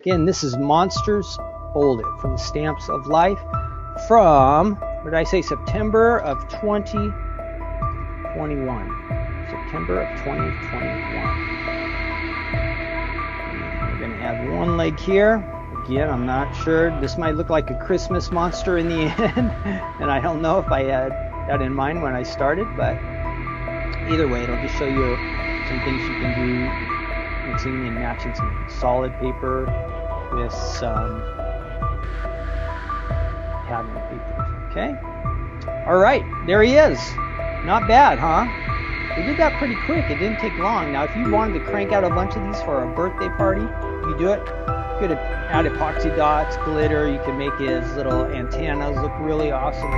Again, this is Monsters Folded from the Stamps of Life from, what did I say, September of 2021. September of 2021. We're going to add one leg here. Again, I'm not sure. This might look like a Christmas monster in the end, and I don't know if I had that in mind when I started, but either way, it'll just show you some things you can do, mixing and matching some solid paper with some cabinet paper. Okay? Alright, there he is. Not bad, huh? We did that pretty quick. It didn't take long. Now, if you wanted to crank out a bunch of these for a birthday party, you do it. You could add epoxy dots, glitter. You could make his little antennas look really awesome.